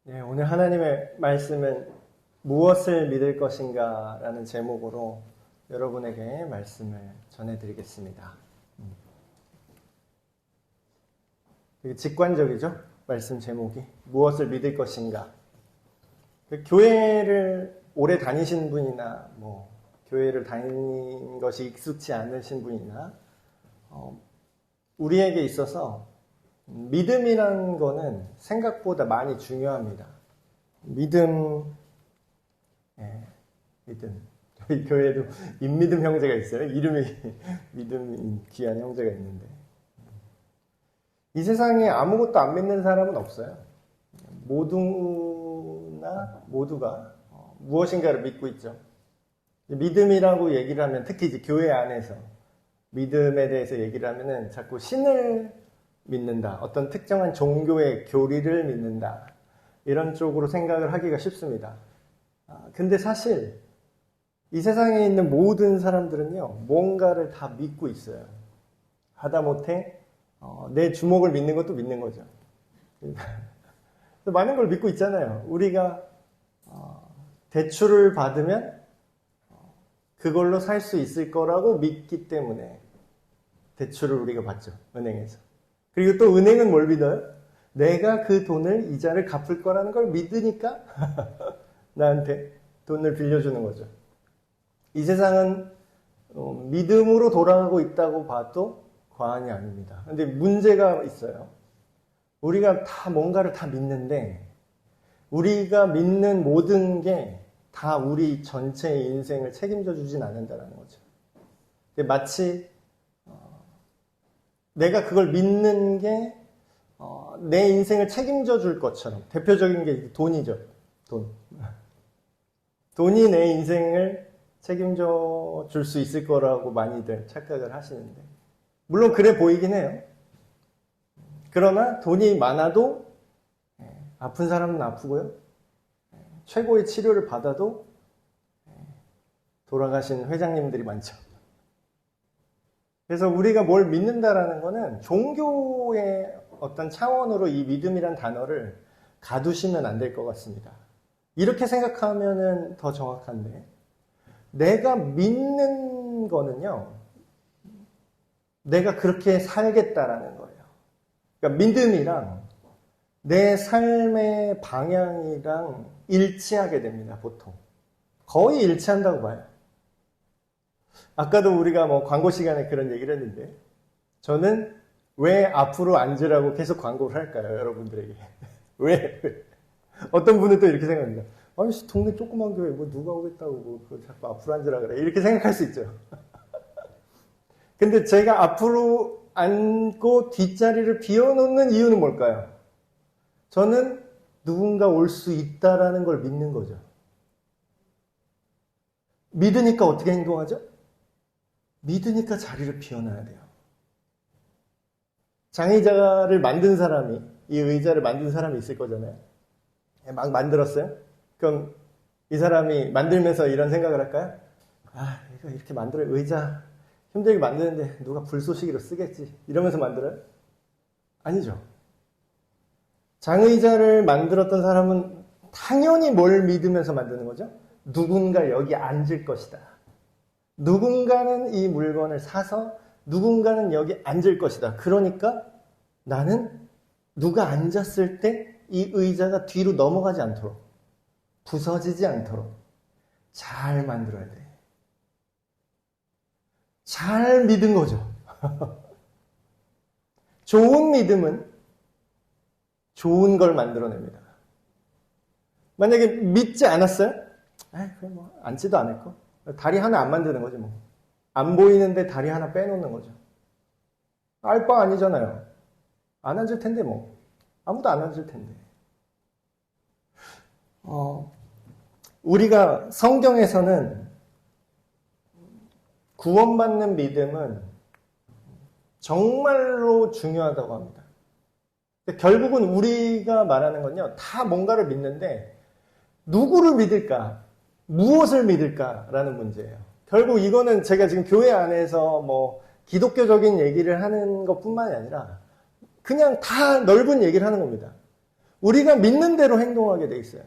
네, 오늘 하나님의 말씀은 무엇을 믿을 것인가 라는 제목으로 여러분에게 말씀을 전해드리겠습니다. 되게 직관적이죠? 말씀 제목이. 무엇을 믿을 것인가. 교회를 오래 다니신 분이나 교회를 다니는 것이 익숙치 않으신 분이나 우리에게 있어서 믿음이란 거는 생각보다 많이 중요합니다. 믿음. 저희 교회에도 임믿음 형제가 있어요. 이름이 믿음인 귀한 형제가 있는데, 이 세상에 아무것도 안 믿는 사람은 없어요. 모두가 무엇인가를 믿고 있죠. 믿음이라고 얘기를 하면, 특히 이제 교회 안에서 믿음에 대해서 얘기를 하면은 자꾸 신을 믿는다, 어떤 특정한 종교의 교리를 믿는다, 이런 쪽으로 생각을 하기가 쉽습니다. 근데 사실 이 세상에 있는 모든 사람들은요, 뭔가를 다 믿고 있어요. 하다못해 내 주먹을 믿는 것도 믿는 거죠. 많은 걸 믿고 있잖아요. 우리가 대출을 받으면 그걸로 살 수 있을 거라고 믿기 때문에 대출을 우리가 받죠, 은행에서. 그리고 또 은행은 뭘 믿어요? 내가 그 돈을, 이자를 갚을 거라는 걸 믿으니까 나한테 돈을 빌려주는 거죠. 이 세상은 믿음으로 돌아가고 있다고 봐도 과언이 아닙니다. 근데 문제가 있어요. 우리가 다 뭔가를 다 믿는데, 우리가 믿는 모든 게 다 우리 전체의 인생을 책임져 주진 않는다는 거죠. 마치 내가 그걸 믿는 게 내 인생을 책임져 줄 것처럼. 대표적인 게 돈이죠. 돈이 내 인생을 책임져 줄 수 있을 거라고 많이들 착각을 하시는데, 물론 그래 보이긴 해요. 그러나 돈이 많아도 아픈 사람은 아프고요, 최고의 치료를 받아도 돌아가신 회장님들이 많죠. 그래서 우리가 뭘 믿는다라는 거는 종교의 어떤 차원으로 이 믿음이란 단어를 가두시면 안 될 것 같습니다. 이렇게 생각하면은 더 정확한데, 내가 믿는 거는요, 내가 그렇게 살겠다라는 거예요. 그러니까 믿음이랑 내 삶의 방향이랑 일치하게 됩니다, 보통. 거의 일치한다고 봐요. 아까도 우리가 광고 시간에 그런 얘기를 했는데, 저는 왜 앞으로 앉으라고 계속 광고를 할까요, 여러분들에게? 왜? 어떤 분은 또 이렇게 생각합니다. 아니, 동네 조그만 교회 누가 오겠다고 자꾸 앞으로 앉으라 그래, 이렇게 생각할 수 있죠. 근데 제가 앞으로 앉고 뒷자리를 비워놓는 이유는 뭘까요? 저는 누군가 올 수 있다라는 걸 믿는 거죠. 믿으니까 어떻게 행동하죠? 믿으니까 자리를 비워놔야 돼요. 장의자를 만든 사람이, 이 의자를 만든 사람이 있을 거잖아요. 막 만들었어요? 그럼 이 사람이 만들면서 이런 생각을 할까요? 이거 이렇게 만들어요. 의자 힘들게 만드는데 누가 불쏘시개로 쓰겠지, 이러면서 만들어요? 아니죠. 장의자를 만들었던 사람은 당연히 뭘 믿으면서 만드는 거죠? 누군가 여기 앉을 것이다. 누군가는 이 물건을 사서 누군가는 여기 앉을 것이다. 그러니까 나는 누가 앉았을 때 이 의자가 뒤로 넘어가지 않도록, 부서지지 않도록 잘 만들어야 돼. 잘 믿은 거죠. 좋은 믿음은 좋은 걸 만들어냅니다. 만약에 믿지 않았어요? 그래 앉지도 않을 거. 다리 하나 안 만드는 거지 뭐. 안 보이는데 다리 하나 빼놓는 거죠. 알 바 아니잖아요. 안 앉을 텐데 뭐. 아무도 안 앉을 텐데. 우리가 성경에서는 구원받는 믿음은 정말로 중요하다고 합니다. 결국은 우리가 말하는 건요, 다 뭔가를 믿는데 누구를 믿을까, 무엇을 믿을까라는 문제예요. 결국 이거는 제가 지금 교회 안에서 기독교적인 얘기를 하는 것뿐만이 아니라 그냥 다 넓은 얘기를 하는 겁니다. 우리가 믿는 대로 행동하게 돼 있어요.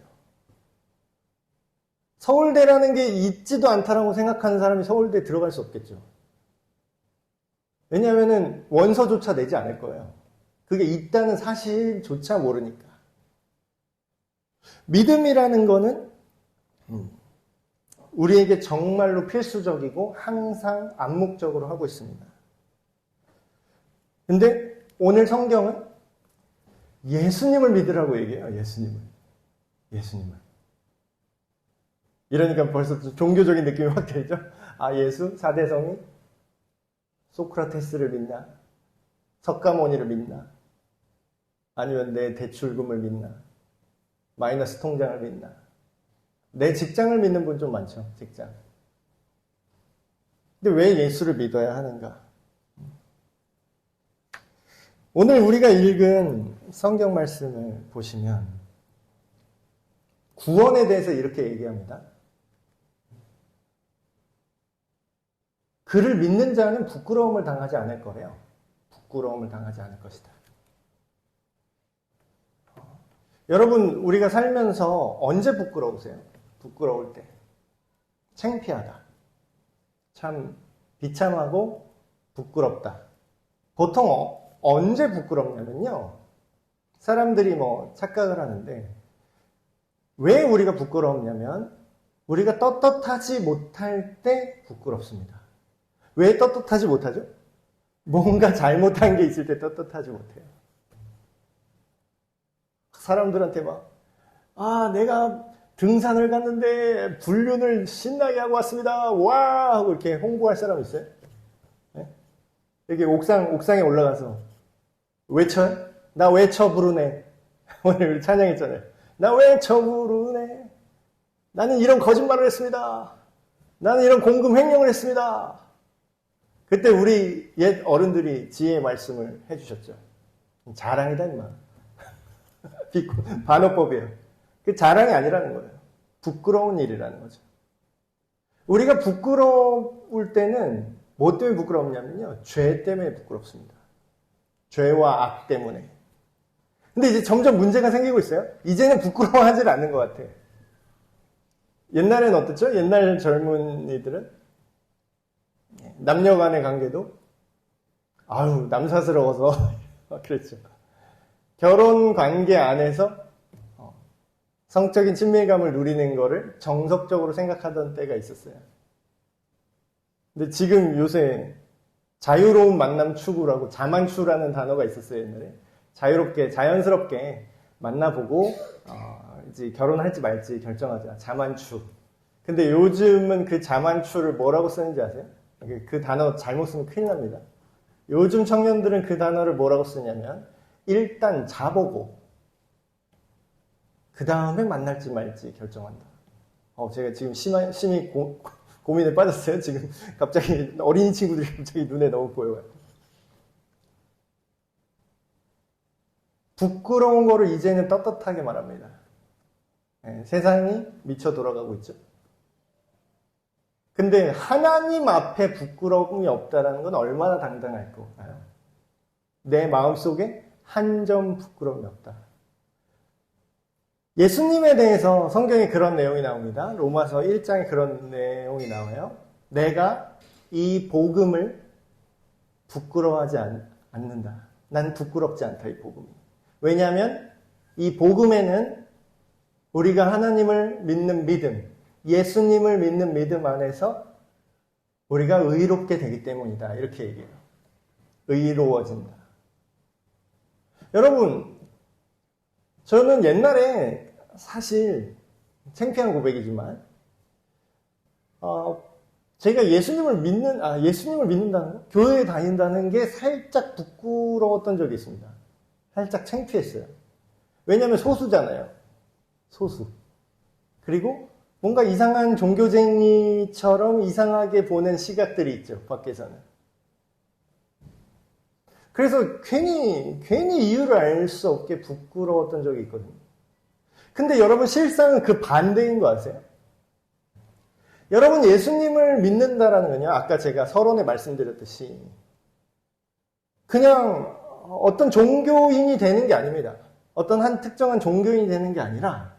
서울대라는 게 있지도 않다라고 생각하는 사람이 서울대에 들어갈 수 없겠죠. 왜냐하면 원서조차 내지 않을 거예요. 그게 있다는 사실조차 모르니까. 믿음이라는 거는 우리에게 정말로 필수적이고 항상 암묵적으로 하고 있습니다. 근데 오늘 성경은 예수님을 믿으라고 얘기해요. 예수님을. 이러니까 벌써 종교적인 느낌이 확 들죠. 아, 예수? 4대 성이? 소크라테스를 믿나? 석가모니를 믿나? 아니면 내 대출금을 믿나? 마이너스 통장을 믿나? 내 직장을 믿는 분 좀 많죠. 직장. 근데 왜 예수를 믿어야 하는가? 오늘 우리가 읽은 성경 말씀을 보시면 구원에 대해서 이렇게 얘기합니다. 그를 믿는 자는 부끄러움을 당하지 않을 거래요. 부끄러움을 당하지 않을 것이다. 여러분, 우리가 살면서 언제 부끄러우세요? 부끄러울 때. 창피하다. 참 비참하고 부끄럽다. 보통 언제 부끄럽냐면요. 사람들이 착각을 하는데 왜 우리가 부끄럽냐면 우리가 떳떳하지 못할 때 부끄럽습니다. 왜 떳떳하지 못하죠? 뭔가 잘못한 게 있을 때 떳떳하지 못해요. 사람들한테 내가 등산을 갔는데 불륜을 신나게 하고 왔습니다. 와! 하고 이렇게 홍보할 사람 있어요? 네? 여기 옥상에 올라가서 외쳐요? 나 외쳐 부르네. 오늘 우리 찬양했잖아요. 나 외쳐 부르네. 나는 이런 거짓말을 했습니다. 나는 이런 공금 횡령을 했습니다. 그때 우리 옛 어른들이 지혜의 말씀을 해주셨죠. 자랑이다, 임마. 반어법이에요. 그 자랑이 아니라는 거예요. 부끄러운 일이라는 거죠. 우리가 부끄러울 때는 뭐 때문에 부끄럽냐면요. 죄 때문에 부끄럽습니다. 죄와 악 때문에. 근데 이제 점점 문제가 생기고 있어요. 이제는 부끄러워하지 않는 것 같아요. 옛날에는 어떻죠? 옛날 젊은이들은 남녀 간의 관계도 남사스러워서 그랬죠. 결혼 관계 안에서 성적인 친밀감을 누리는 거를 정석적으로 생각하던 때가 있었어요. 근데 지금 요새 자유로운 만남 추구라고 자만추라는 단어가 있었어요, 옛날에. 자유롭게, 자연스럽게 만나보고 이제 결혼할지 말지 결정하자. 자만추. 근데 요즘은 그 자만추를 뭐라고 쓰는지 아세요? 그 단어 잘못 쓰면 큰일 납니다. 요즘 청년들은 그 단어를 뭐라고 쓰냐면 일단 자보고 그 다음에 만날지 말지 결정한다. 제가 지금 심히 고민에 빠졌어요. 지금 갑자기 어린이 친구들이 갑자기 눈에 너무 보여요. 부끄러운 거를 이제는 떳떳하게 말합니다. 세상이 미쳐 돌아가고 있죠. 근데 하나님 앞에 부끄러움이 없다는 건 얼마나 당당할 거예요. 내 마음속에 한 점 부끄러움이 없다. 예수님에 대해서 성경에 그런 내용이 나옵니다. 로마서 1장에 그런 내용이 나와요. 내가 이 복음을 부끄러워하지 않는다. 난 부끄럽지 않다, 이 복음이. 왜냐하면 이 복음에는 우리가 하나님을 믿는 믿음, 예수님을 믿는 믿음 안에서 우리가 의롭게 되기 때문이다. 이렇게 얘기해요. 의로워진다. 여러분, 저는 옛날에 사실 창피한 고백이지만 제가 예수님을 믿는다는 거? 교회에 다닌다는 게 살짝 부끄러웠던 적이 있습니다. 살짝 창피했어요. 왜냐하면 소수잖아요. 소수. 그리고 뭔가 이상한 종교쟁이처럼 이상하게 보는 시각들이 있죠. 밖에서는. 그래서 괜히 이유를 알 수 없게 부끄러웠던 적이 있거든요. 근데 여러분 실상은 그 반대인 거 아세요? 여러분 예수님을 믿는다라는 건요. 아까 제가 서론에 말씀드렸듯이 그냥 어떤 종교인이 되는 게 아닙니다. 어떤 한 특정한 종교인이 되는 게 아니라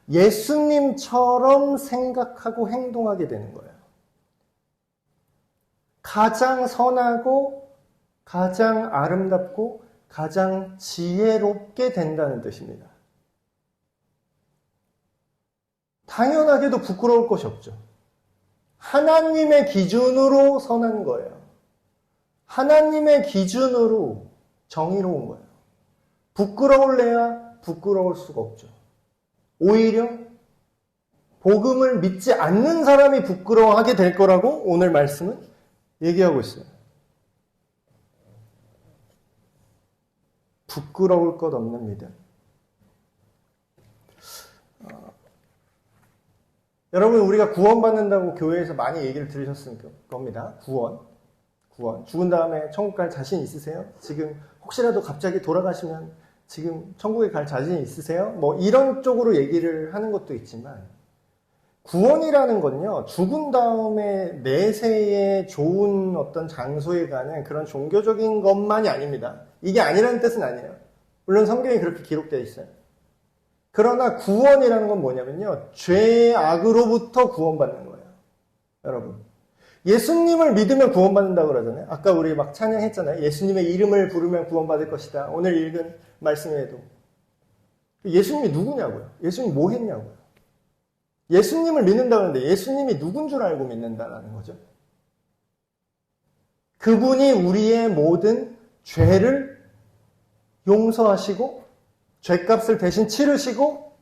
예수님처럼 생각하고 행동하게 되는 거예요. 가장 선하고 가장 아름답고 가장 지혜롭게 된다는 뜻입니다. 당연하게도 부끄러울 것이 없죠. 하나님의 기준으로 선한 거예요. 하나님의 기준으로 정의로운 거예요. 부끄러울래야 부끄러울 수가 없죠. 오히려 복음을 믿지 않는 사람이 부끄러워하게 될 거라고 오늘 말씀은 얘기하고 있어요. 부끄러울 것 없는 믿음. 여러분, 우리가 구원받는다고 교회에서 많이 얘기를 들으셨을 겁니다. 구원. 죽은 다음에 천국 갈 자신 있으세요? 지금 혹시라도 갑자기 돌아가시면 지금 천국에 갈 자신 있으세요? 뭐 이런 쪽으로 얘기를 하는 것도 있지만, 구원이라는 건요, 죽은 다음에 내세에 좋은 어떤 장소에 가는 그런 종교적인 것만이 아닙니다. 이게 아니라는 뜻은 아니에요. 물론 성경에 그렇게 기록되어 있어요. 그러나 구원이라는 건 뭐냐면요, 죄악으로부터 구원받는 거예요. 여러분, 예수님을 믿으면 구원받는다고 그러잖아요. 아까 우리 막 찬양했잖아요. 예수님의 이름을 부르면 구원받을 것이다. 오늘 읽은 말씀에도 예수님이 누구냐고요? 예수님이 뭐 했냐고요? 예수님을 믿는다고 하는데 예수님이 누군 줄 알고 믿는다라는 거죠. 그분이 우리의 모든 죄를 용서하시고 죄값을 대신 치르시고,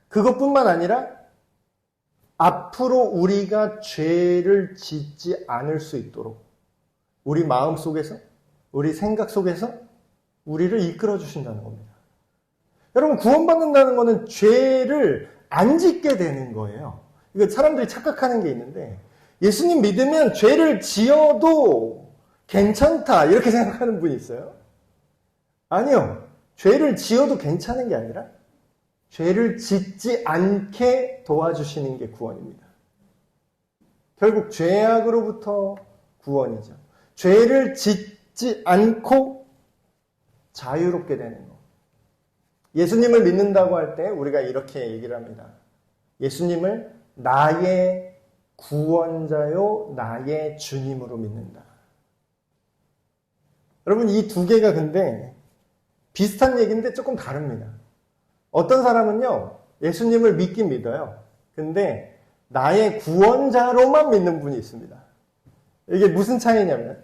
그것뿐만 아니라 앞으로 우리가 죄를 짓지 않을 수 있도록 우리 마음 속에서, 우리 생각 속에서 우리를 이끌어 주신다는 겁니다. 여러분, 구원받는다는 것은 죄를 안 짓게 되는 거예요. 이거 사람들이 착각하는 게 있는데, 예수님 믿으면 죄를 지어도 괜찮다 이렇게 생각하는 분이 있어요. 아니요. 죄를 지어도 괜찮은 게 아니라 죄를 짓지 않게 도와주시는 게 구원입니다. 결국 죄악으로부터 구원이죠. 죄를 짓지 않고 자유롭게 되는 것. 예수님을 믿는다고 할 때 우리가 이렇게 얘기를 합니다. 예수님을 나의 구원자요, 나의 주님으로 믿는다. 여러분, 이 두 개가 근데 비슷한 얘기인데 조금 다릅니다. 어떤 사람은요, 예수님을 믿긴 믿어요. 근데 나의 구원자로만 믿는 분이 있습니다. 이게 무슨 차이냐면,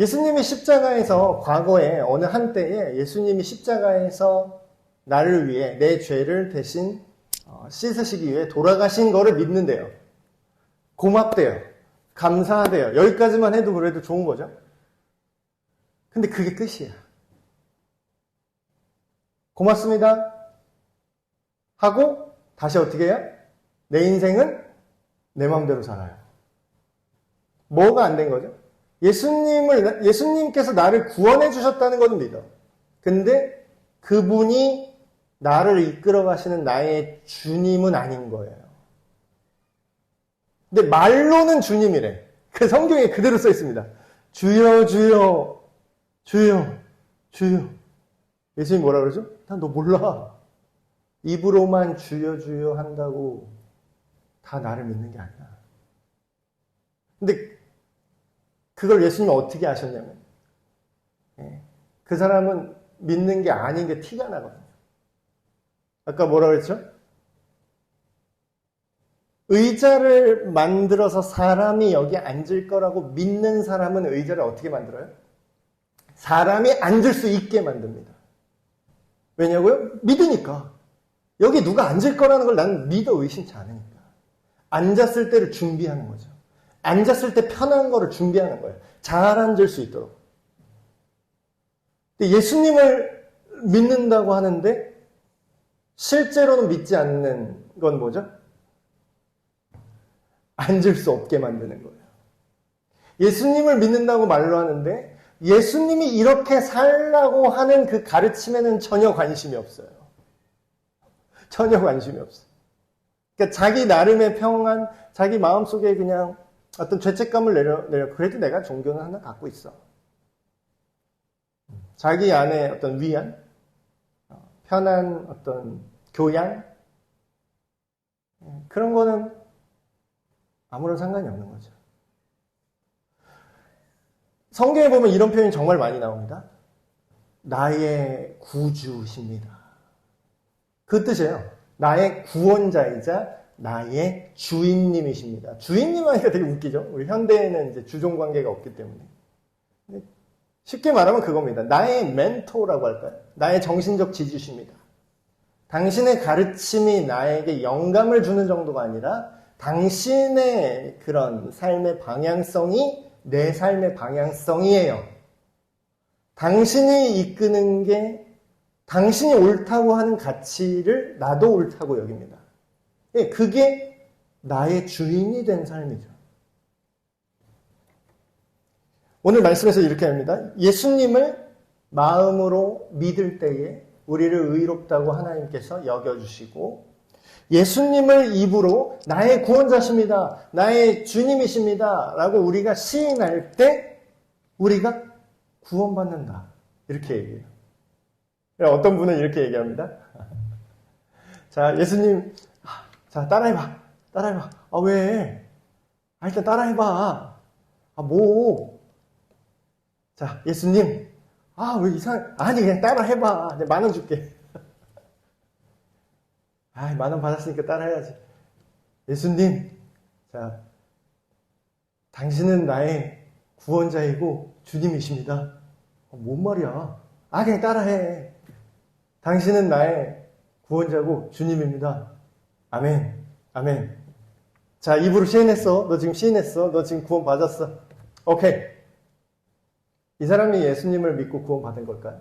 예수님이 십자가에서 과거에 어느 한때에 예수님이 십자가에서 나를 위해 내 죄를 대신 씻으시기 위해 돌아가신 거를 믿는데요. 고맙대요. 감사하대요. 여기까지만 해도 그래도 좋은 거죠. 근데 그게 끝이야. 고맙습니다 하고 다시 어떻게 해요? 내 인생은 내 마음대로 살아요. 뭐가 안 된 거죠? 예수님께서 나를 구원해 주셨다는 것은 믿어. 근데 그분이 나를 이끌어 가시는 나의 주님은 아닌 거예요. 근데 말로는 주님이래. 그 성경에 그대로 써 있습니다. 주여, 주여, 주여, 주여. 예수님이 뭐라 그러죠? 난 너 몰라. 입으로만 주여 주여 한다고 다 나를 믿는 게 아니야. 근데 그걸 예수님이 어떻게 아셨냐면, 그 사람은 믿는 게 아닌 게 티가 나거든요. 아까 뭐라 그랬죠? 의자를 만들어서 사람이 여기 앉을 거라고 믿는 사람은 의자를 어떻게 만들어요? 사람이 앉을 수 있게 만듭니다. 왜냐고요? 믿으니까. 여기 누가 앉을 거라는 걸 나는 믿어 의심치 않으니까. 앉았을 때를 준비하는 거죠. 앉았을 때 편한 거를 준비하는 거예요. 잘 앉을 수 있도록. 예수님을 믿는다고 하는데 실제로는 믿지 않는 건 뭐죠? 앉을 수 없게 만드는 거예요. 예수님을 믿는다고 말로 하는데 예수님이 이렇게 살라고 하는 그 가르침에는 전혀 관심이 없어요. 전혀 관심이 없어요. 그러니까 자기 나름의 평안, 자기 마음속에 그냥 어떤 죄책감을 내려 그래도 내가 종교는 하나 갖고 있어. 자기 안에 어떤 위안, 편한 어떤 교양, 그런 거는 아무런 상관이 없는 거죠. 성경에 보면 이런 표현이 정말 많이 나옵니다. 나의 구주십니다. 그 뜻이에요. 나의 구원자이자 나의 주인님이십니다. 주인님 하니까 되게 웃기죠? 우리 현대에는 이제 주종 관계가 없기 때문에. 쉽게 말하면 그겁니다. 나의 멘토라고 할까요? 나의 정신적 지주십니다. 당신의 가르침이 나에게 영감을 주는 정도가 아니라 당신의 그런 삶의 방향성이 내 삶의 방향성이에요. 당신이 이끄는 게 당신이 옳다고 하는 가치를 나도 옳다고 여깁니다. 그게 나의 주인이 된 삶이죠. 오늘 말씀에서 이렇게 합니다. 예수님을 마음으로 믿을 때에 우리를 의롭다고 하나님께서 여겨주시고 예수님을 입으로 나의 구원자십니다. 나의 주님이십니다. 라고 우리가 시인할 때 우리가 구원받는다. 이렇게 얘기해요. 어떤 분은 이렇게 얘기합니다. 자, 예수님, 자, 따라해봐. 따라해봐. 아, 왜? 일단 따라해봐. 뭐. 자, 예수님. 왜 아니, 그냥 따라해봐. 내가 10,000원 줄게. 10,000원 받았으니까 따라해야지. 예수님. 자, 당신은 나의 구원자이고 주님이십니다. 뭔 말이야? 그냥 따라해. 당신은 나의 구원자고 주님입니다. 아멘. 아멘. 자, 입으로 시인했어. 너 지금 시인했어. 너 지금 구원 받았어. 오케이. 이 사람이 예수님을 믿고 구원 받은 걸까요?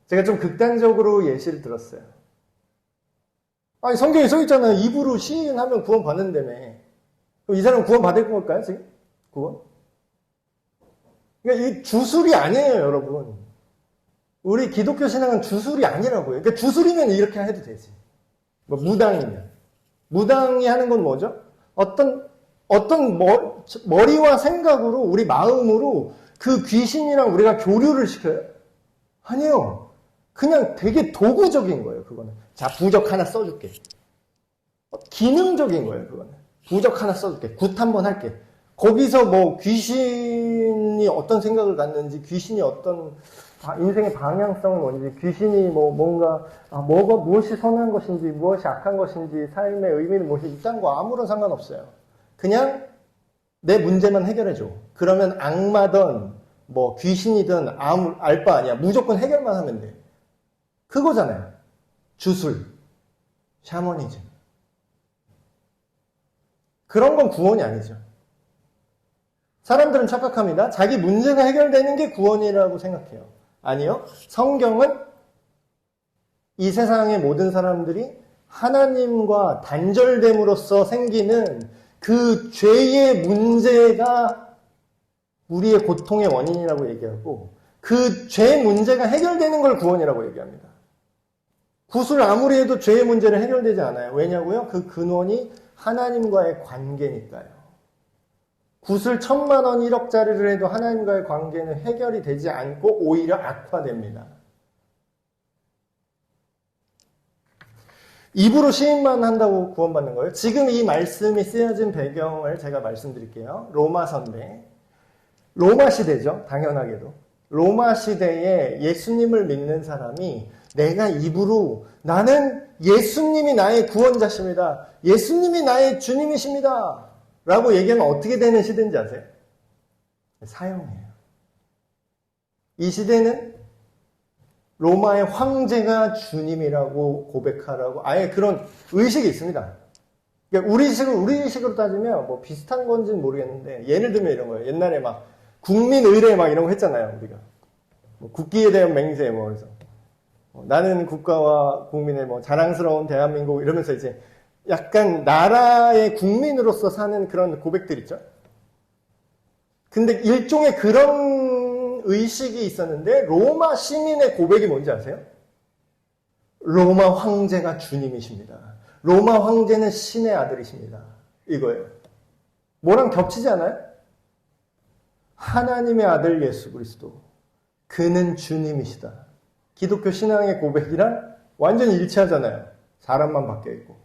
제가 좀 극단적으로 예시를 들었어요. 성경에 써 있잖아요. 입으로 시인하면 구원 받는다며. 그럼 이 사람은 구원 받을 걸까요, 지금? 구원? 그러니까 이 주술이 아니에요, 여러분. 우리 기독교 신앙은 주술이 아니라고요. 그러니까 주술이면 이렇게 해도 되지. 무당이면. 무당이 하는 건 뭐죠? 어떤 머리와 생각으로, 우리 마음으로 그 귀신이랑 우리가 교류를 시켜요? 아니요. 그냥 되게 도구적인 거예요, 그거는. 자, 부적 하나 써줄게. 기능적인 거예요, 그거는. 부적 하나 써줄게. 굿 한번 할게. 거기서 귀신이 어떤 생각을 갖는지, 귀신이 어떤 인생의 방향성은 뭔지, 귀신이 뭔가 무엇이 선한 것인지, 무엇이 악한 것인지, 삶의 의미는 무엇이 있다는 거 아무런 상관없어요. 그냥 내 문제만 해결해줘. 그러면 악마든 귀신이든 알 바 아니야. 무조건 해결만 하면 돼. 그거잖아요. 주술, 샤머니즘. 그런 건 구원이 아니죠. 사람들은 착각합니다. 자기 문제가 해결되는 게 구원이라고 생각해요. 아니요. 성경은 이 세상의 모든 사람들이 하나님과 단절됨으로써 생기는 그 죄의 문제가 우리의 고통의 원인이라고 얘기하고 그 죄의 문제가 해결되는 걸 구원이라고 얘기합니다. 굿을 아무리 해도 죄의 문제는 해결되지 않아요. 왜냐고요? 그 근원이 하나님과의 관계니까요. 굿을 1,000,000원 1억짜리를 해도 하나님과의 관계는 해결이 되지 않고 오히려 악화됩니다. 입으로 시인만 한다고 구원받는 거예요. 지금 이 말씀이 쓰여진 배경을 제가 말씀드릴게요. 로마서인데 로마 시대죠. 당연하게도. 로마 시대에 예수님을 믿는 사람이 내가 입으로 나는 예수님이 나의 구원자십니다. 예수님이 나의 주님이십니다. 라고 얘기하면 어떻게 되는 시대인지 아세요? 사형이에요. 이 시대는 로마의 황제가 주님이라고 고백하라고 아예 그런 의식이 있습니다. 그러니까 우리식으로 따지면 비슷한 건지는 모르겠는데 예를 들면 이런 거예요. 옛날에 국민의례 이런 거 했잖아요. 우리가. 국기에 대한 맹세 그래서 나는 국가와 국민의 자랑스러운 대한민국 이러면서 이제 약간 나라의 국민으로서 사는 그런 고백들 있죠. 근데 일종의 그런 의식이 있었는데 로마 시민의 고백이 뭔지 아세요? 로마 황제가 주님이십니다. 로마 황제는 신의 아들이십니다. 이거예요. 뭐랑 겹치지 않아요? 하나님의 아들 예수 그리스도. 그는 주님이시다. 기독교 신앙의 고백이랑 완전히 일치하잖아요. 사람만 바뀌어 있고.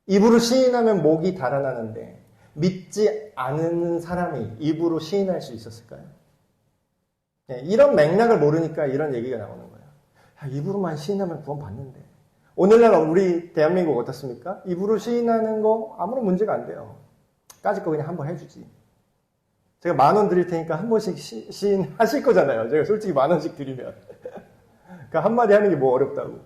입으로 시인하면 목이 달아나는데 믿지 않는 사람이 입으로 시인할 수 있었을까요? 네, 이런 맥락을 모르니까 이런 얘기가 나오는 거예요. 야, 입으로만 시인하면 구원 받는데. 오늘날 우리 대한민국 어떻습니까? 입으로 시인하는 거 아무런 문제가 안 돼요. 까짓 거 그냥 한번 해주지. 제가 10,000원 드릴 테니까 한 번씩 시인하실 거잖아요. 제가 솔직히 10,000원씩 드리면. 그러니까 한마디 하는 게 뭐 어렵다고.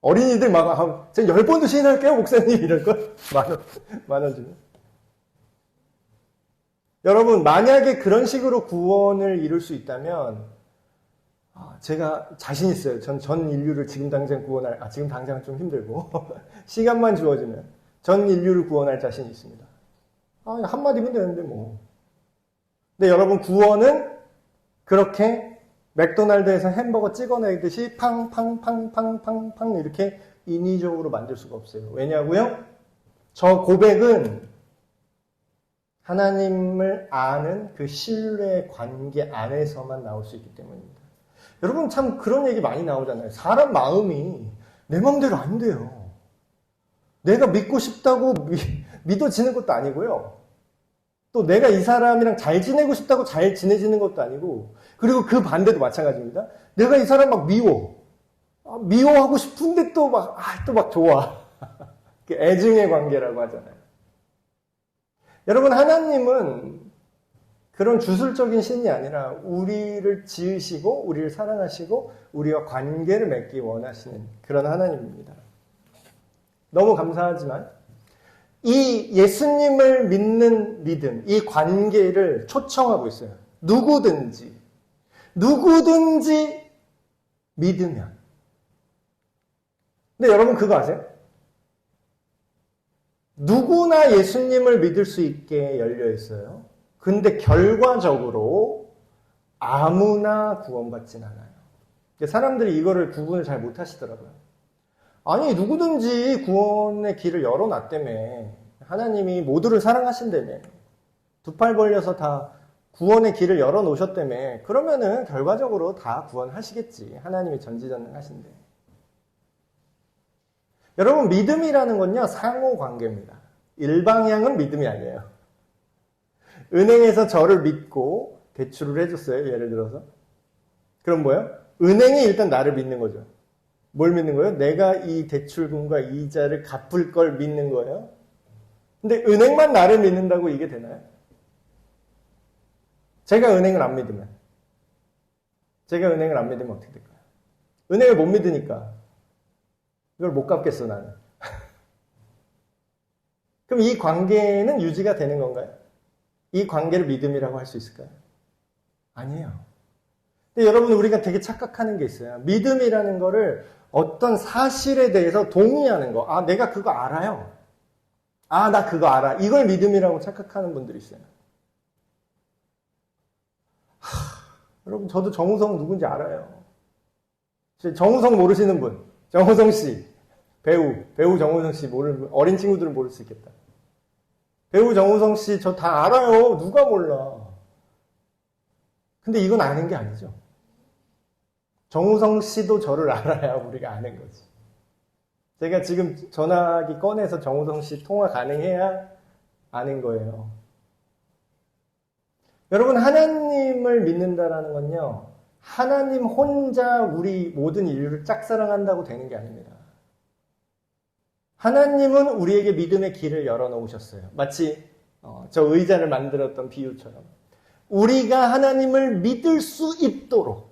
어린이들 막, 제가 10번도 시인할게요, 목사님. 이럴걸? 10,000원 주면. 여러분, 만약에 그런 식으로 구원을 이룰 수 있다면, 제가 자신 있어요. 전 인류를 지금 당장 지금 당장은 좀 힘들고, 시간만 주어지면, 전 인류를 구원할 자신이 있습니다. 한마디면 되는데, 뭐. 근데 여러분, 구원은 그렇게 맥도날드에서 햄버거 찍어내듯이 팡팡팡팡팡팡 이렇게 인위적으로 만들 수가 없어요. 왜냐고요? 저 고백은 하나님을 아는 그 신뢰의 관계 안에서만 나올 수 있기 때문입니다. 여러분 참 그런 얘기 많이 나오잖아요. 사람 마음이 내 마음대로 안 돼요. 내가 믿고 싶다고 믿어지는 것도 아니고요. 또 내가 이 사람이랑 잘 지내고 싶다고 잘 지내지는 것도 아니고, 그리고 그 반대도 마찬가지입니다. 내가 이 사람 막 미워하고 싶은데 또 막 좋아. 애증의 관계라고 하잖아요. 여러분, 하나님은 그런 주술적인 신이 아니라 우리를 지으시고 우리를 사랑하시고 우리와 관계를 맺기 원하시는 그런 하나님입니다. 너무 감사하지만 이 예수님을 믿는 믿음, 이 관계를 초청하고 있어요. 누구든지 믿으면. 근데 여러분 그거 아세요? 누구나 예수님을 믿을 수 있게 열려 있어요. 근데 결과적으로 아무나 구원받진 않아요. 사람들이 이거를 구분을 잘 못하시더라고요. 아니 누구든지 구원의 길을 열어놨다며. 하나님이 모두를 사랑하신다며. 두 팔 벌려서 다 구원의 길을 열어놓으셨다며. 그러면은 결과적으로 다 구원하시겠지. 하나님이 전지전능하신데. 여러분 믿음이라는 건요 상호관계입니다. 일방향은 믿음이 아니에요. 은행에서 저를 믿고 대출을 해줬어요. 예를 들어서. 그럼 뭐예요? 은행이 일단 나를 믿는 거죠. 뭘 믿는 거예요? 내가 이 대출금과 이자를 갚을 걸 믿는 거예요. 근데 은행만 나를 믿는다고 이게 되나요? 제가 은행을 안 믿으면 어떻게 될까요? 은행을 못 믿으니까 이걸 못 갚겠어 나는. 그럼 이 관계는 유지가 되는 건가요? 이 관계를 믿음이라고 할 수 있을까요? 아니에요. 근데 여러분 우리가 되게 착각하는 게 있어요. 믿음이라는 거를 어떤 사실에 대해서 동의하는 거. 내가 그거 알아요. 나 그거 알아. 이걸 믿음이라고 착각하는 분들이 있어요. 여러분 저도 정우성 누군지 알아요. 정우성 모르시는 분. 정우성 씨. 배우 정우성 씨 모르는 분. 어린 친구들은 모를 수 있겠다. 배우 정우성 씨 저 다 알아요. 누가 몰라. 근데 이건 아는 게 아니죠. 정우성 씨도 저를 알아야 우리가 아는 거지. 제가 지금 전화기 꺼내서 정우성 씨 통화 가능해야 아는 거예요. 여러분 하나님을 믿는다라는 건요. 하나님 혼자 우리 모든 인류를 짝사랑한다고 되는 게 아닙니다. 하나님은 우리에게 믿음의 길을 열어놓으셨어요. 마치 저 의자를 만들었던 비유처럼. 우리가 하나님을 믿을 수 있도록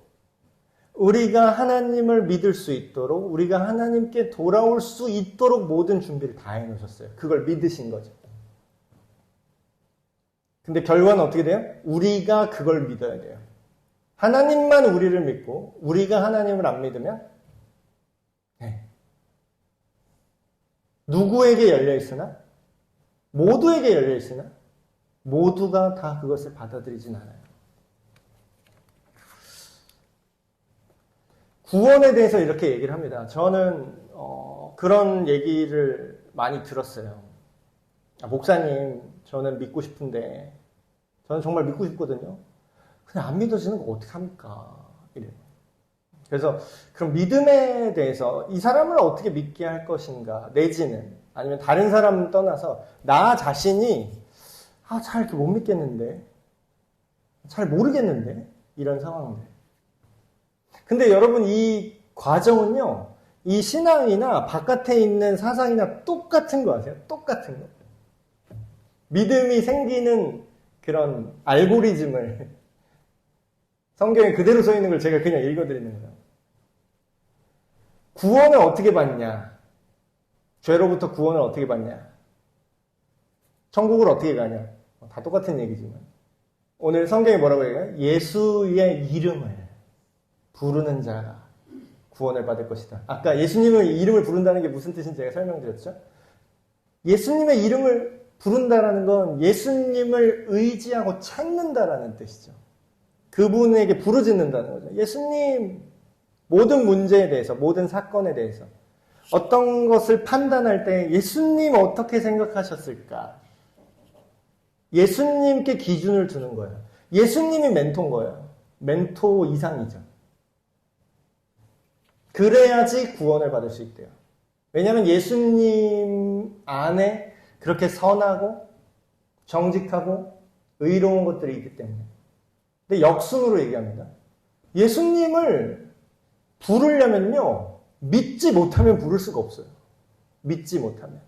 우리가 하나님께 돌아올 수 있도록 모든 준비를 다 해놓으셨어요. 그걸 믿으신 거죠. 근데 결과는 어떻게 돼요? 우리가 그걸 믿어야 돼요. 하나님만 우리를 믿고 우리가 하나님을 안 믿으면 누구에게 열려있으나 모두에게 열려있으나 모두가 다 그것을 받아들이진 않아요. 구원에 대해서 이렇게 얘기를 합니다. 저는 그런 얘기를 많이 들었어요. 목사님 저는 믿고 싶은데 저는 정말 믿고 싶거든요. 그냥 안 믿어지는 거 어떡합니까? 이래요. 그래서 그럼 믿음에 대해서 이 사람을 어떻게 믿게 할 것인가, 내지는 아니면 다른 사람 떠나서 나 자신이 잘 이렇게 못 믿겠는데, 잘 모르겠는데, 이런 상황들. 근데 여러분, 이 과정은요, 이 신앙이나 바깥에 있는 사상이나 똑같은 거 아세요? 똑같은 거. 믿음이 생기는 그런 알고리즘을 성경에 그대로 써 있는 걸 제가 그냥 읽어드리는 거예요. 구원을 어떻게 받냐? 죄로부터 구원을 어떻게 받냐? 천국을 어떻게 가냐? 다 똑같은 얘기지만. 오늘 성경에 뭐라고 해요? 예수의 이름을 부르는 자가 구원을 받을 것이다. 아까 예수님의 이름을 부른다는 게 무슨 뜻인지 제가 설명드렸죠? 예수님의 이름을 부른다라는 건 예수님을 의지하고 찾는다라는 뜻이죠. 그분에게 부르짖는다는 거죠. 예수님, 모든 문제에 대해서, 모든 사건에 대해서 어떤 것을 판단할 때 예수님 어떻게 생각하셨을까? 예수님께 기준을 두는 거예요. 예수님이 멘토인 거예요. 멘토 이상이죠. 그래야지 구원을 받을 수 있대요. 왜냐하면 예수님 안에 그렇게 선하고 정직하고 의로운 것들이 있기 때문에. 근데 역순으로 얘기합니다. 예수님을 부르려면요, 믿지 못하면 부를 수가 없어요. 믿지 못하면.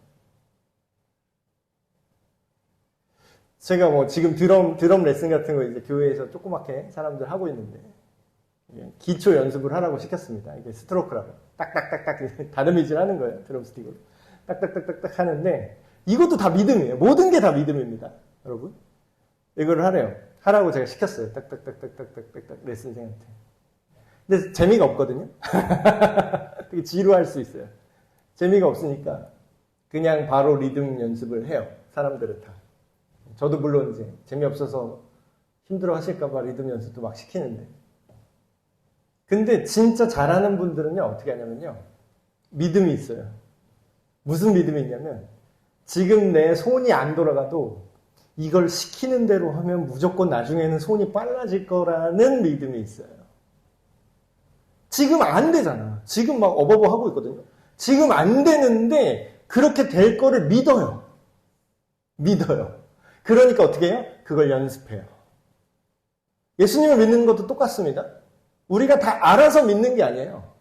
제가 뭐 지금 드럼 레슨 같은 거 이제 교회에서 조그맣게 사람들 하고 있는데, 기초 연습을 하라고 시켰습니다. 이게 스트로크라고. 딱딱딱딱 다듬이질 하는 거예요. 드럼 스틱으로. 딱딱딱딱딱 하는데, 이것도 다 믿음이에요. 모든 게 다 믿음입니다. 여러분. 이거를 하래요. 하라고 제가 시켰어요. 딱딱딱딱딱딱딱 레슨생한테. 근데 재미가 없거든요. 되게 지루할 수 있어요. 재미가 없으니까 그냥 바로 리듬 연습을 해요. 사람들은 다. 저도 물론 이제 재미없어서 힘들어 하실까봐 리듬 연습도 막 시키는데. 근데 진짜 잘하는 분들은요, 어떻게 하냐면요, 믿음이 있어요. 무슨 믿음이 있냐면, 지금 내 손이 안 돌아가도 이걸 시키는 대로 하면 무조건 나중에는 손이 빨라질 거라는 믿음이 있어요. 지금 안 되잖아. 지금 막 어버버 하고 있거든요. 지금 안 되는데 그렇게 될 거를 믿어요. 믿어요. 그러니까 어떻게 해요? 그걸 연습해요. 예수님을 믿는 것도 똑같습니다. 우리가 다 알아서 믿는 게 아니에요.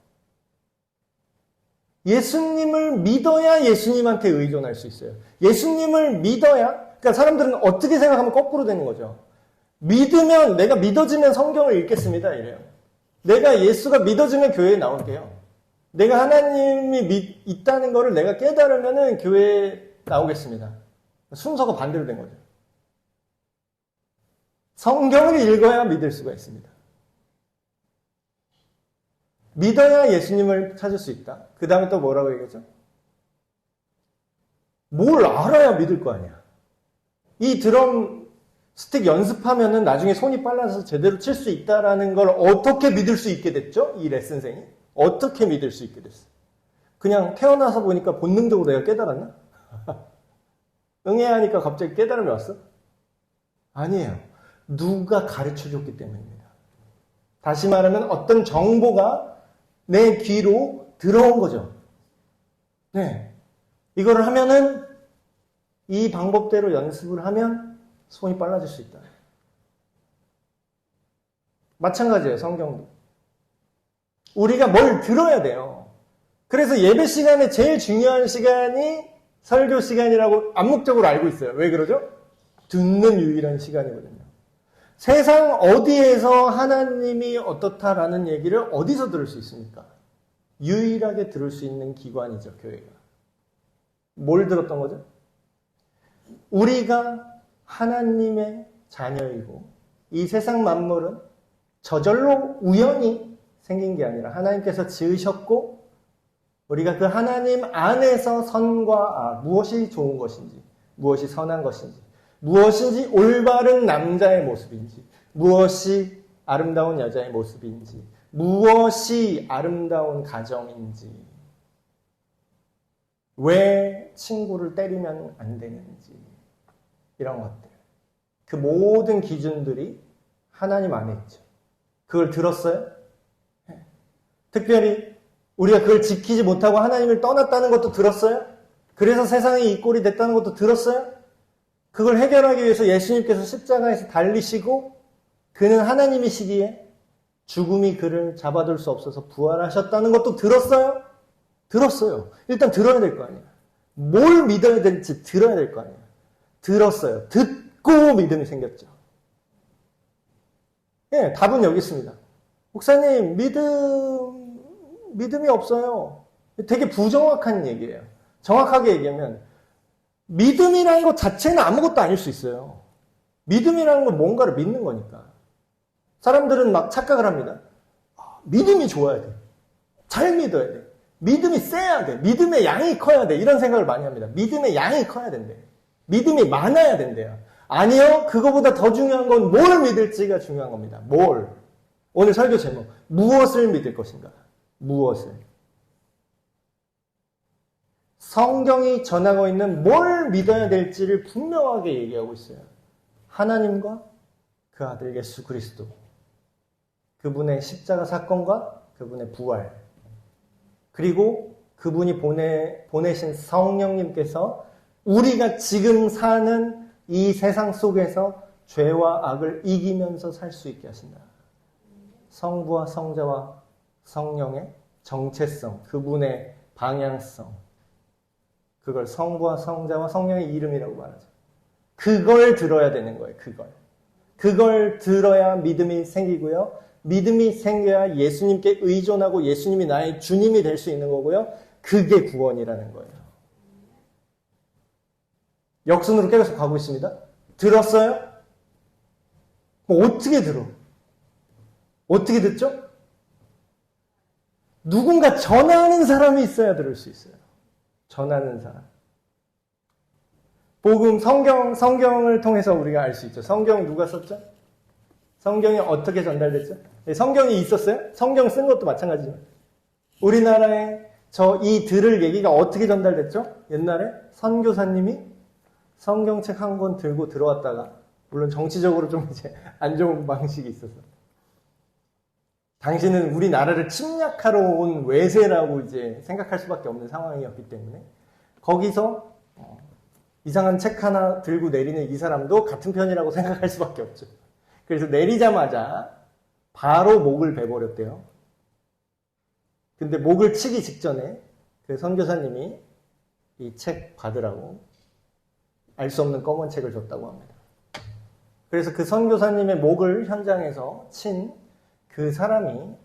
예수님을 믿어야 예수님한테 의존할 수 있어요. 예수님을 믿어야, 그러니까 사람들은 어떻게 생각하면 거꾸로 되는 거죠. 믿으면, 내가 믿어지면 성경을 읽겠습니다. 이래요. 내가 예수가 믿어지면 교회에 나올게요. 내가 하나님이 있다는 거를 내가 깨달으면 교회에 나오겠습니다. 순서가 반대로 된 거죠. 성경을 읽어야 믿을 수가 있습니다. 믿어야 예수님을 찾을 수 있다. 그 다음에 또 뭐라고 얘기하죠? 뭘 알아야 믿을 거 아니야. 이 드럼 스틱 연습하면은 나중에 손이 빨라서 제대로 칠 수 있다라는 걸 어떻게 믿을 수 있게 됐죠? 이 레슨생이. 어떻게 믿을 수 있게 됐어? 그냥 태어나서 보니까 본능적으로 내가 깨달았나? 응해야 하니까 갑자기 깨달음이 왔어? 아니에요. 누가 가르쳐 줬기 때문입니다. 다시 말하면 어떤 정보가 내 귀로 들어온 거죠. 네. 이거를 하면은, 이 방법대로 연습을 하면 손이 빨라질 수 있다. 마찬가지예요, 성경도. 우리가 뭘 들어야 돼요. 그래서 예배 시간에 제일 중요한 시간이 설교 시간이라고 암묵적으로 알고 있어요. 왜 그러죠? 듣는 유일한 시간이거든요. 세상 어디에서 하나님이 어떻다라는 얘기를 어디서 들을 수 있습니까? 유일하게 들을 수 있는 기관이죠, 교회가. 뭘 들었던 거죠? 우리가 하나님의 자녀이고 이 세상 만물은 저절로 우연히 생긴 게 아니라 하나님께서 지으셨고 우리가 그 하나님 안에서 선과 악, 무엇이 좋은 것인지, 무엇이 선한 것인지, 무엇인지 올바른 남자의 모습인지, 무엇이 아름다운 여자의 모습인지, 무엇이 아름다운 가정인지, 왜 친구를 때리면 안 되는지, 이런 것들. 그 모든 기준들이 하나님 안에 있죠. 그걸 들었어요? 특별히 우리가 그걸 지키지 못하고 하나님을 떠났다는 것도 들었어요? 그래서 세상이 이 꼴이 됐다는 것도 들었어요? 그걸 해결하기 위해서 예수님께서 십자가에서 달리시고 그는 하나님이시기에 죽음이 그를 잡아둘 수 없어서 부활하셨다는 것도 들었어요? 들었어요. 일단 들어야 될 거 아니에요. 뭘 믿어야 될지 들어야 될 거 아니에요. 들었어요. 듣고 믿음이 생겼죠. 예, 답은 여기 있습니다. 목사님, 믿음이 없어요. 되게 부정확한 얘기예요. 정확하게 얘기하면 믿음이라는 것 자체는 아무것도 아닐 수 있어요. 믿음이라는 건 뭔가를 믿는 거니까. 사람들은 막 착각을 합니다. 믿음이 좋아야 돼. 잘 믿어야 돼. 믿음이 세야 돼. 믿음의 양이 커야 돼. 이런 생각을 많이 합니다. 믿음의 양이 커야 된대. 믿음이 많아야 된대요. 아니요. 그거보다 더 중요한 건 뭘 믿을지가 중요한 겁니다. 뭘. 오늘 설교 제목. 무엇을 믿을 것인가. 무엇을. 성경이 전하고 있는 뭘 믿어야 될지를 분명하게 얘기하고 있어요. 하나님과 그 아들 예수 그리스도. 그분의 십자가 사건과 그분의 부활. 그리고 그분이 보내신 성령님께서 우리가 지금 사는 이 세상 속에서 죄와 악을 이기면서 살 수 있게 하신다. 성부와 성자와 성령의 정체성, 그분의 방향성. 그걸 성부와 성자와 성령의 이름이라고 말하죠. 그걸 들어야 되는 거예요. 그걸 들어야 믿음이 생기고요. 믿음이 생겨야 예수님께 의존하고 예수님이 나의 주님이 될 수 있는 거고요. 그게 구원이라는 거예요. 역순으로 계속 가고 있습니다. 들었어요? 어떻게 들어? 어떻게 듣죠? 누군가 전하는 사람이 있어야 들을 수 있어요. 전하는 사람. 복음, 성경을 통해서 우리가 알 수 있죠. 성경 누가 썼죠? 성경이 어떻게 전달됐죠? 성경이 있었어요? 성경 쓴 것도 마찬가지지만. 우리나라에 이 들을 얘기가 어떻게 전달됐죠? 옛날에 선교사님이 성경책 한 권 들고 들어왔다가, 물론 정치적으로 좀 이제 안 좋은 방식이 있어서. 당신은 우리나라를 침략하러 온 외세라고 이제 생각할 수밖에 없는 상황이었기 때문에, 거기서 이상한 책 하나 들고 내리는 이 사람도 같은 편이라고 생각할 수밖에 없죠. 그래서 내리자마자 바로 목을 베버렸대요. 근데 목을 치기 직전에 그 선교사님이 이 책 받으라고 알 수 없는 검은 책을 줬다고 합니다. 그래서 그 선교사님의 목을 현장에서 친 그 사람이,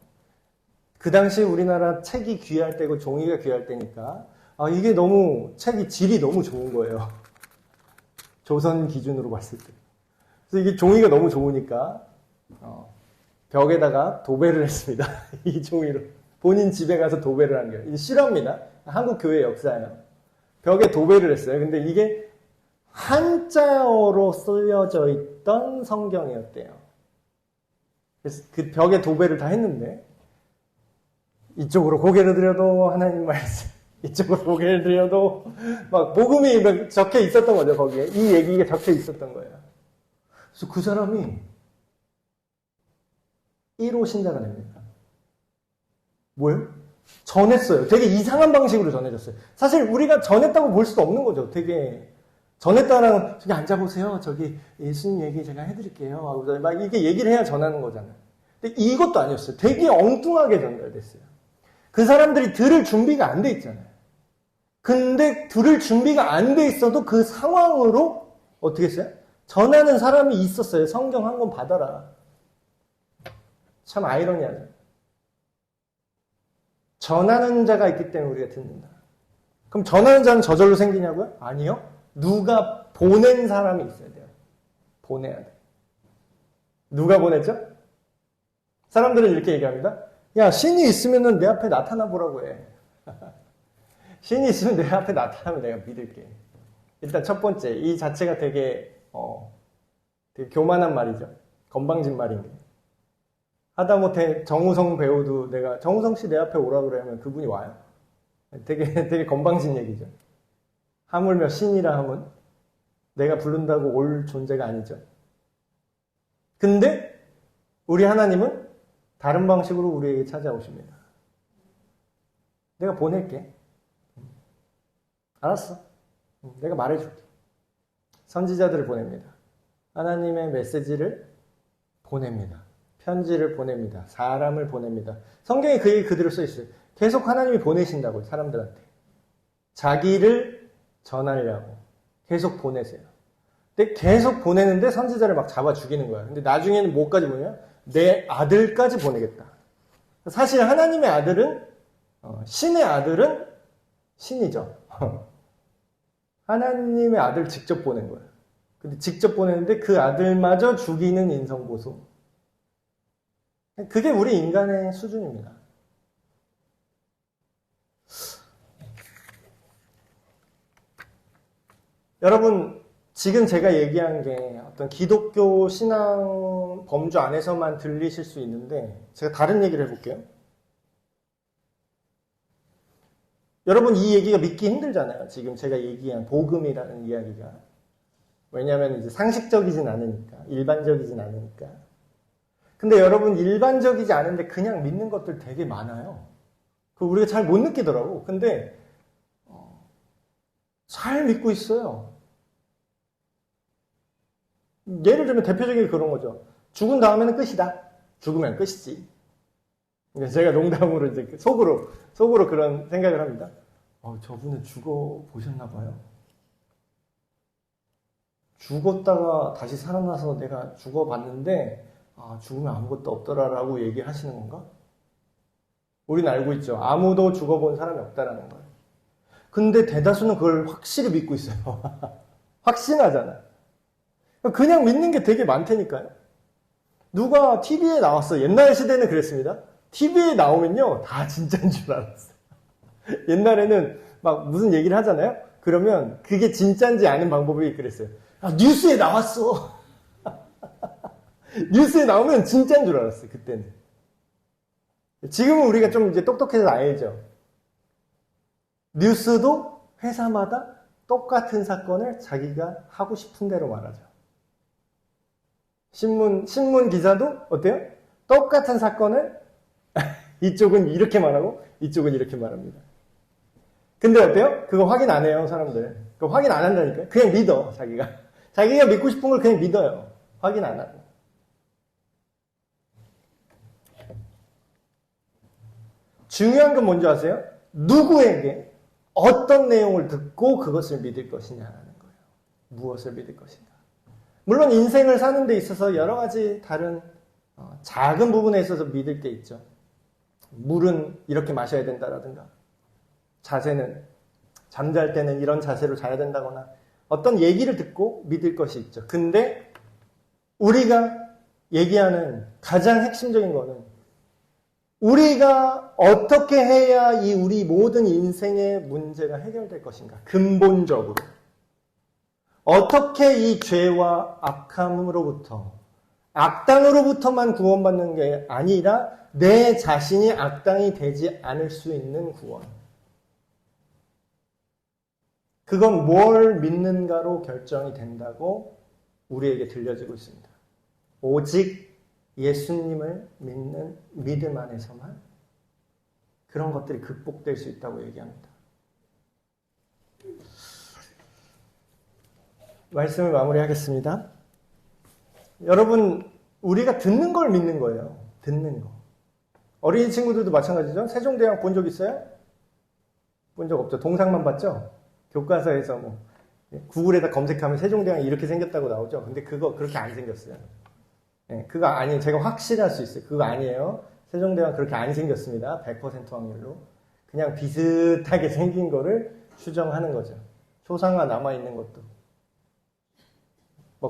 그 당시 우리나라 책이 귀할 때고 종이가 귀할 때니까 이게 너무 책이 질이 너무 좋은 거예요. 조선 기준으로 봤을 때. 그래서 이게 종이가 너무 좋으니까 벽에다가 도배를 했습니다. 이 종이로. 본인 집에 가서 도배를 한 거예요. 이게 실화입니다. 한국 교회 역사예요. 벽에 도배를 했어요. 근데 이게 한자어로 쓰여져 있던 성경이었대요. 그래서 그 벽에 도배를 다 했는데, 이쪽으로 고개를 들여도 하나님 말씀, 이쪽으로 고개를 들여도 막 복음이 적혀 있었던 거죠. 거기에 이 얘기가 적혀 있었던 거예요. 그래서 그 사람이 1호 신자가 됩니다. 뭐예요? 전했어요. 되게 이상한 방식으로 전해졌어요. 사실 우리가 전했다고 볼 수도 없는 거죠. 되게 전했다라는, 저기 앉아보세요. 저기 예수님 얘기 제가 해드릴게요. 하고 막 이게 얘기를 해야 전하는 거잖아요. 근데 이것도 아니었어요. 되게 엉뚱하게 전달됐어요. 그 사람들이 들을 준비가 안 돼 있잖아요. 근데 들을 준비가 안 돼 있어도 그 상황으로 어떻게 했어요? 전하는 사람이 있었어요. 성경 한 권 받아라. 참 아이러니하죠. 전하는 자가 있기 때문에 우리가 듣는다. 그럼 전하는 자는 저절로 생기냐고요? 아니요. 누가 보낸 사람이 있어야 돼요. 보내야 돼. 누가 보냈죠? 사람들은 이렇게 얘기합니다. 야, 신이 있으면 내 앞에 나타나 보라고 해. 신이 있으면 내 앞에 나타나면 내가 믿을게. 일단 첫 번째, 이 자체가 되게 교만한 말이죠. 건방진 말인 게. 하다못해 정우성 배우도 내가 정우성 씨 내 앞에 오라 그러면 그분이 와요. 되게 건방진 얘기죠. 하물며 신이라 하면 내가 부른다고 올 존재가 아니죠. 근데 우리 하나님은 다른 방식으로 우리에게 찾아오십니다. 내가 보낼게. 알았어. 내가 말해줄게. 선지자들을 보냅니다. 하나님의 메시지를 보냅니다. 편지를 보냅니다. 사람을 보냅니다. 성경에 그 얘기 그대로 써 있어요. 계속 하나님이 보내신다고요. 사람들한테. 자기를 전하려고 계속 보내세요. 근데 계속 보내는데 선지자를 막 잡아 죽이는 거야. 근데 나중에는 뭐까지 보내냐? 내 아들까지 보내겠다. 사실 하나님의 아들은 신의 아들은 신이죠. 하나님의 아들 직접 보낸 거예요. 근데 직접 보내는데 그 아들마저 죽이는 인성보소. 그게 우리 인간의 수준입니다. 여러분, 지금 제가 얘기한 게 어떤 기독교 신앙 범주 안에서만 들리실 수 있는데 제가 다른 얘기를 해볼게요. 여러분, 이 얘기가 믿기 힘들잖아요. 지금 제가 얘기한 복음이라는 이야기가. 왜냐하면 이제 상식적이진 않으니까, 일반적이진 않으니까. 근데 여러분, 일반적이지 않은데 그냥 믿는 것들 되게 많아요. 그 우리가 잘 못 느끼더라고. 근데 잘 믿고 있어요. 예를 들면 대표적인 그런 거죠. 죽은 다음에는 끝이다. 죽으면 끝이지. 제가 농담으로 이제 속으로 그런 생각을 합니다. 저분은 죽어 보셨나 봐요. 죽었다가 다시 살아나서 내가 죽어봤는데 죽으면 아무것도 없더라라고 얘기하시는 건가? 우리는 알고 있죠. 아무도 죽어본 사람이 없다라는 거예요. 근데 대다수는 그걸 확실히 믿고 있어요. 확신하잖아. 그냥 믿는 게 되게 많다니까요. 누가 TV에 나왔어. 옛날 시대는 그랬습니다. TV에 나오면요, 다 진짜인 줄 알았어요. 옛날에는 막 무슨 얘기를 하잖아요? 그러면 그게 진짜인지 아는 방법이 그랬어요. 뉴스에 나왔어. 뉴스에 나오면 진짜인 줄 알았어요, 그때는. 지금은 우리가 좀 이제 똑똑해서 알죠. 뉴스도 회사마다 똑같은 사건을 자기가 하고 싶은 대로 말하죠. 신문 기사도 어때요? 똑같은 사건을 이쪽은 이렇게 말하고 이쪽은 이렇게 말합니다. 근데 어때요? 그거 확인 안 해요, 사람들. 그거 확인 안 한다니까요. 그냥 믿어, 자기가. 자기가 믿고 싶은 걸 그냥 믿어요. 확인 안 하고. 중요한 건 뭔지 아세요? 누구에게 어떤 내용을 듣고 그것을 믿을 것이냐라는 거예요. 무엇을 믿을 것인가. 물론 인생을 사는 데 있어서 여러 가지 다른 작은 부분에 있어서 믿을 게 있죠. 물은 이렇게 마셔야 된다라든가, 자세는 잠잘 때는 이런 자세로 자야 된다거나, 어떤 얘기를 듣고 믿을 것이 있죠. 근데 우리가 얘기하는 가장 핵심적인 거는 우리가 어떻게 해야 이 우리 모든 인생의 문제가 해결될 것인가. 근본적으로. 어떻게 이 죄와 악함으로부터, 악당으로부터만 구원받는 게 아니라 내 자신이 악당이 되지 않을 수 있는 구원. 그건 뭘 믿는가로 결정이 된다고 우리에게 들려지고 있습니다. 오직 예수님을 믿는 믿음 안에서만 그런 것들이 극복될 수 있다고 얘기합니다. 말씀을 마무리하겠습니다. 여러분, 우리가 듣는 걸 믿는 거예요. 듣는 거. 어린이 친구들도 마찬가지죠. 세종대왕 본 적 있어요? 본 적 없죠. 동상만 봤죠? 교과서에서 구글에다 검색하면 세종대왕이 이렇게 생겼다고 나오죠. 근데 그거 그렇게 안 생겼어요. 네, 그거 아니에요. 제가 확실할 수 있어요. 그거 아니에요. 세종대왕 그렇게 안 생겼습니다. 100% 확률로. 그냥 비슷하게 생긴 거를 추정하는 거죠. 초상화 남아있는 것도.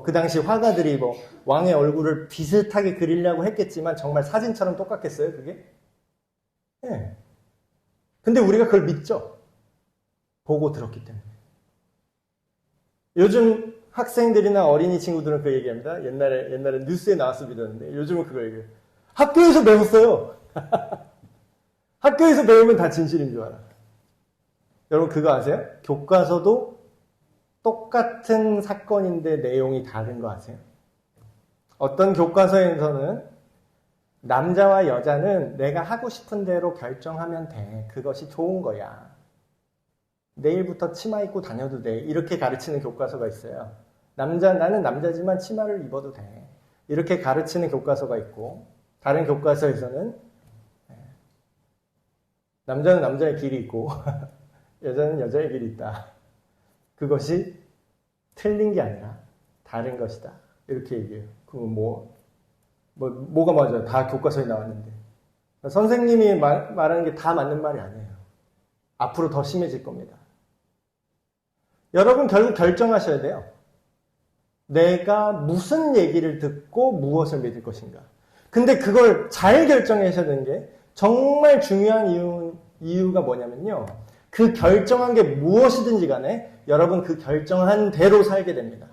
그 당시 화가들이 왕의 얼굴을 비슷하게 그리려고 했겠지만 정말 사진처럼 똑같겠어요, 그게? 네. 근데 우리가 그걸 믿죠. 보고 들었기 때문에. 요즘 학생들이나 어린이 친구들은 그 얘기합니다. 옛날에 뉴스에 나와서 믿었는데 요즘은 그거 얘기해요. 학교에서 배웠어요. 학교에서 배우면 다 진실인 줄 알아. 여러분 그거 아세요? 교과서도 똑같은 사건인데 내용이 다른 거 아세요? 어떤 교과서에서는 남자와 여자는 내가 하고 싶은 대로 결정하면 돼. 그것이 좋은 거야. 내일부터 치마 입고 다녀도 돼. 이렇게 가르치는 교과서가 있어요. 나는 남자지만 치마를 입어도 돼. 이렇게 가르치는 교과서가 있고, 다른 교과서에서는 남자는 남자의 길이 있고, 여자는 여자의 길이 있다. 그것이 틀린 게 아니라 다른 것이다. 이렇게 얘기해요. 그럼 뭐가 맞아요? 다 교과서에 나왔는데. 선생님이 말하는 게 다 맞는 말이 아니에요. 앞으로 더 심해질 겁니다. 여러분 결국 결정하셔야 돼요. 내가 무슨 얘기를 듣고 무엇을 믿을 것인가. 근데 그걸 잘 결정하셔야 되는 게 정말 중요한 이유가 뭐냐면요. 그 결정한 게 무엇이든지 간에 여러분 그 결정한 대로 살게 됩니다.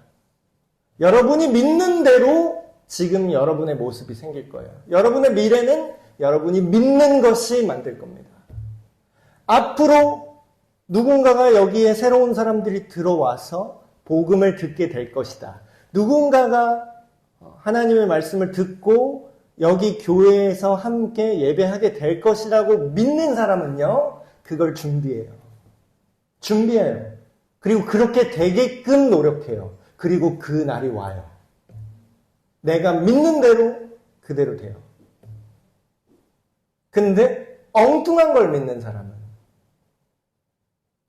여러분이 믿는 대로 지금 여러분의 모습이 생길 거예요. 여러분의 미래는 여러분이 믿는 것이 만들 겁니다. 앞으로 누군가가 여기에 새로운 사람들이 들어와서 복음을 듣게 될 것이다. 누군가가 하나님의 말씀을 듣고 여기 교회에서 함께 예배하게 될 것이라고 믿는 사람은요, 그걸 준비해요. 그리고 그렇게 되게끔 노력해요. 그리고 그 날이 와요. 내가 믿는 대로 그대로 돼요. 근데 엉뚱한 걸 믿는 사람은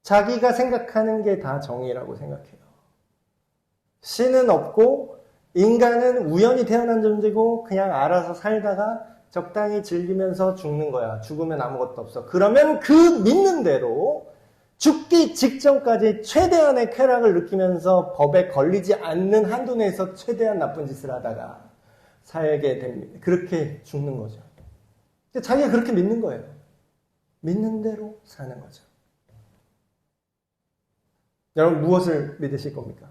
자기가 생각하는 게 다 정의라고 생각해요. 신은 없고 인간은 우연히 태어난 존재고 그냥 알아서 살다가 적당히 즐기면서 죽는 거야. 죽으면 아무것도 없어. 그러면 그 믿는 대로 죽기 직전까지 최대한의 쾌락을 느끼면서 법에 걸리지 않는 한도 내에서 최대한 나쁜 짓을 하다가 살게 됩니다. 그렇게 죽는 거죠. 자기가 그렇게 믿는 거예요. 믿는 대로 사는 거죠. 여러분 무엇을 믿으실 겁니까?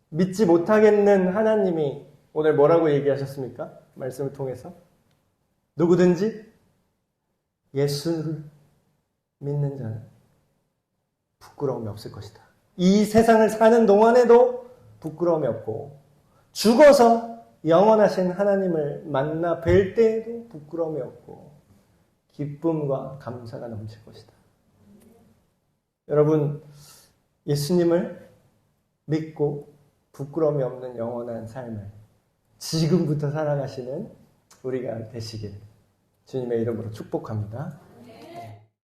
믿지 못하겠는 하나님이 오늘 뭐라고 얘기하셨습니까? 말씀을 통해서 누구든지 예수를 믿는 자는 부끄러움이 없을 것이다. 이 세상을 사는 동안에도 부끄러움이 없고 죽어서 영원하신 하나님을 만나 뵐 때에도 부끄러움이 없고 기쁨과 감사가 넘칠 것이다. 여러분 예수님을 믿고 부끄러움이 없는 영원한 삶을 지금부터 살아가시는 우리가 되시길 주님의 이름으로 축복합니다.